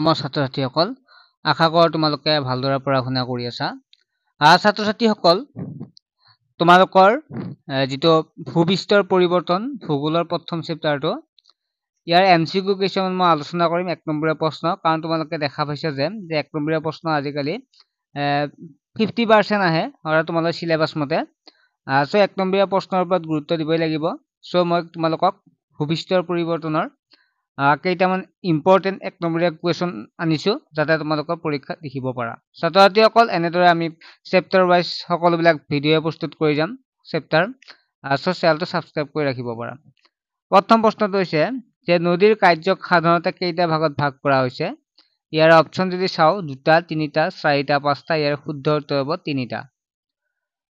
মই ছাত্ৰ-ছাত্ৰীসকল আশা কৰোঁ তোমালোকে ভালদৰে পঢ়া শুনা কৰি আছা। ছাত্ৰ-ছাত্ৰীসকল তোমালোকৰ যিটো ভূপৃষ্ঠৰ পৰিৱৰ্তন ভূগোলৰ প্ৰথম চেপ্টাৰটো ইয়াৰ MCQ কিছুমান মই আলোচনা কৰিম 1 নম্বৰীয়া প্ৰশ্ন কাৰণ তোমালোকে দেখা পাইছা যে 1 নম্বৰীয়া প্ৰশ্ন আজিকালি 50% আহে আৰু তোমালোকৰ সিলেবাস মতে সো 1 নম্বৰীয়া প্ৰশ্নৰ ওপৰত গুৰুত্ব দিবই লাগিব। সো মই তোমালোকক ভূপৃষ্ঠৰ পৰিৱৰ্তনৰ কেইটামান ইম্পৰ্টেন্ট 1 নম্বৰীয়া কুৱেশ্যন আনিছো যাতে তোমালোকৰ পৰীক্ষাত লিখিব পাৰা। ছাত্ৰ-ছাত্ৰীসকল এনেদৰে আমি চেপ্টাৰ ওয়াইজ সকলোবিলাক ভিডিঅ প্ৰস্তুত কৰি যাম চেপ্টাৰ সো চেনেলটো সাবস্ক্ৰাইব কৰি ৰাখিব পাৰা। প্ৰথম প্ৰশ্নটো হৈছে যে নদীৰ কাৰ্যক সাধাৰণতে কেইটা ভাগত ভাগ কৰা হৈছে। ইয়াৰ অপচন যদি চাও 2টা 3টা 4টা 5টা ইয়াৰ শুদ্ধ উত্তৰ হ'ব 3টা।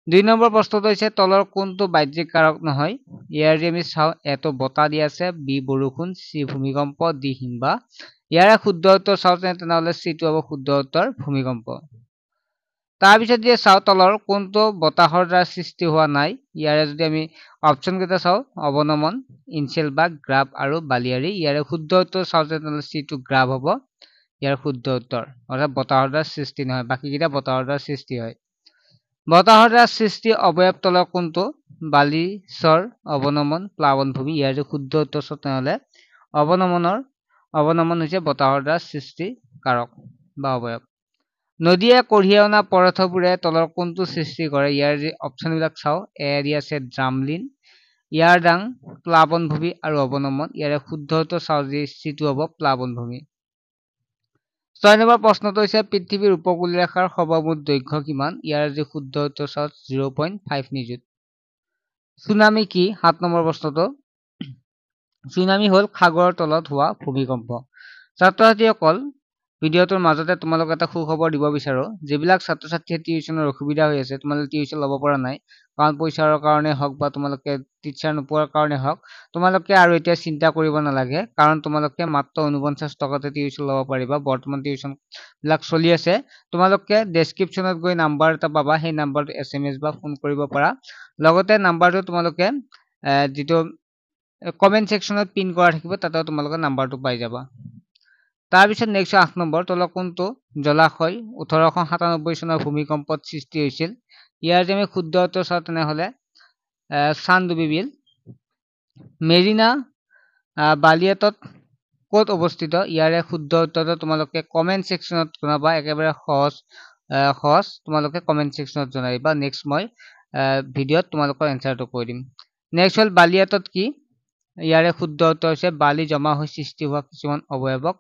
2 নম্বৰ প্ৰশ্নটো হৈছে তলৰ কোনটো বাহ্যিক কাৰক নহয়। ইয়াৰ যদি আমি চাও এটো বতাহ দি আছে, বি বৰষুণ, সি ভূমিকম্প, ডি হিমবাহ। ইয়াৰ শুদ্ধ উত্তৰ চাও তেনেহলে সি টো হ'ব শুদ্ধ উত্তৰ ভূমিকম্প। তাৰ পিছত যদি চাও তলৰ কোনটো বতাহৰ দ্বাৰা সৃষ্টি হোৱা নাই। ইয়াৰে যদি আমি অপচন কেইটা চাও অৱনমন, ইনচেল বা গ্ৰাব আৰু বালিয়াৰী। ইয়াৰে শুদ্ধ উত্তৰ চাও তেনেহলে সি টো গ্ৰাব হ'ব ইয়াৰ শুদ্ধ উত্তৰ। অৰ্থাৎ বতাহৰ দ্বাৰা সৃষ্টি নহয়, বাকি কেইটা বতাহৰ দ্বাৰা সৃষ্টি হয়। বতাহৰ দ্বাৰা সৃষ্টি অৱয়ব তলৰ কোনটো বালিচৰ, অৱনমন, প্লাৱনভূমি। ইয়াৰ শুদ্ধ উত্তৰ চাও তেনেহলে অৱনমন হৈছে বতাহৰ দ্বাৰা সৃষ্টি কাৰক বা অৱয়ব। নদীয়ে কঢ়িয়াই অনা পদাৰ্থবোৰে তলৰ কোনটো সৃষ্টি কৰে। ইয়াৰ যে অপচন বিলাক চাও এ দি আছে ড্ৰামলিন, ইয়াৰদাং, প্লাৱনভূমি আৰু অৱনমন। ইয়াৰে শুদ্ধ উত্তৰ চাও যে সি টো হ'ব প্লাৱনভূমি। 6 নম্বৰ প্ৰশ্নটো হৈছে পৃথিৱীৰ উপকূল ৰেখাৰ সৰ্বমুঠ দৈৰ্ঘ্য কিমান। ইয়াৰ যে শুদ্ধ উত্তৰ চাও 0.5 নিযুত। সুনামি কি 7 নম্বৰ প্ৰশ্নটো। সুনামি হল সাগৰৰ তলত হোৱা ভূমিকম্প। ছাত্ৰ-ছাত্ৰীসকল ভিডিঅটোৰ মাজতে তোমালোক এটা সুখবৰ দিব বিচাৰো যিবিলাক ছাত্ৰ-ছাত্ৰীয়ে টিউচনৰ অসুবিধা হৈ আছে, তোমালোকে টিউচন ল'ব পৰা নাই কাৰণ পইচাৰ কাৰণে হওক বা তোমালোকে টিচাৰ নোপোৱাৰ কাৰণে হওক, তোমালোকে আৰু এতিয়া চিন্তা কৰিব নালাগে কাৰণ তোমালোকে মাত্ৰ 49 টকাতে টিউচন ল'ব পাৰিবা। বৰ্তমান টিউচন বিলাক চলি আছে। তোমালোকে ডেসক্ৰিপচনত গৈ নাম্বাৰ এটা পাবা, সেই নাম্বাৰটো SMS বা ফোন কৰিব পাৰা। লগতে নাম্বাৰটো তোমালোকে যেটো কমেন্ট সেকশনত পিন কৰা থাকিব তাতে তোমালোকে নাম্বাৰটো পাই যাবা। তাৰ পিছত নেক্সট 8 নম্বৰ তলৰ কোনটো জলাশয় 1897 চনৰ ভূমিকম্পত সৃষ্টি হৈছিল। ইয়াৰ যে আমি শুদ্ধ উত্তৰ চাও তেনেহলে চান্দুবি বিল। মেৰিনা বালিয়াটত ক'ত অৱস্থিত। ইয়াৰে শুদ্ধ উত্তৰটো তোমালোকে কমেন্ট সেকশনত জনাবা। একেবাৰে সহজ তোমালোকে কমেন্ট সেকশনত জনাইবা। নেক্সট মই ভিডিঅত তোমালোকৰ এনসাৰটো কৈ দিম। নেক্সট হল বালিয়াটত কি। ইয়াৰে শুদ্ধ উত্তৰ হৈছে বালি জমা হৈ সৃষ্টি হোৱা কিছুমান অৱয়বক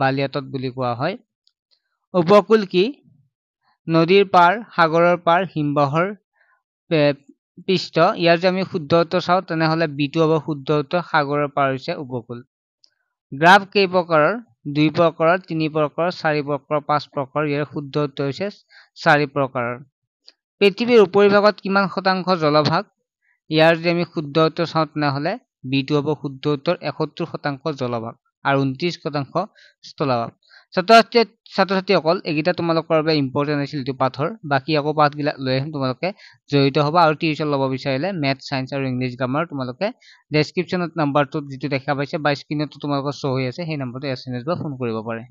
বালিয়াটত বুলি কোৱা হয়। উপকূল কি নদীৰ পাৰ, সাগৰৰ পাৰ, হিমবাহৰ পৃষ্ঠ। ইয়াৰ যে আমি শুদ্ধ উত্তৰ চাও তেনেহলে বিটো হ'ব শুদ্ধ উত্তৰ, সাগৰৰ পাৰ হৈছে উপকূল। গ্ৰাফ কেই প্ৰকাৰৰ 2 প্ৰকাৰৰ, 3 প্ৰকাৰৰ, 4 প্ৰকাৰৰ, 5 প্ৰকাৰৰ। ইয়াৰ শুদ্ধ উত্তৰ হৈছে 4 প্ৰকাৰৰ। পৃথিৱীৰ উপৰিভাগত কিমান শতাংশ জলভাগ। ইয়াৰ যে আমি শুদ্ধ উত্তৰ চাও তেনেহলে বিটো হ'ব শুদ্ধ উত্তৰ 71% জলভাগ আৰু 29% স্থলভাগ। ছাত্ৰ-ছাত্ৰীসকল এইকেইটা তোমালোকৰ বাবে ইম্পৰ্টেন্ট আছিল এইটো পাঠৰ। বাকি আকৌ পাঠ গিলা লৈ আহিম, তোমালোকে জড়িত হবা আৰু টিউচন ল'ব বিচাৰিলে মেথ, সায়েন্স আৰু ইংলিছ গ্ৰামাৰ তোমালোকে ডেসক্ৰিপচনত নাম্বাৰটো যেটো দেখা পাইছে বা স্ক্ৰিনতো তোমালোকৰ শো হৈ আছে সেই নাম্বাৰটো SMS বা ফোন কৰিব পাৰে।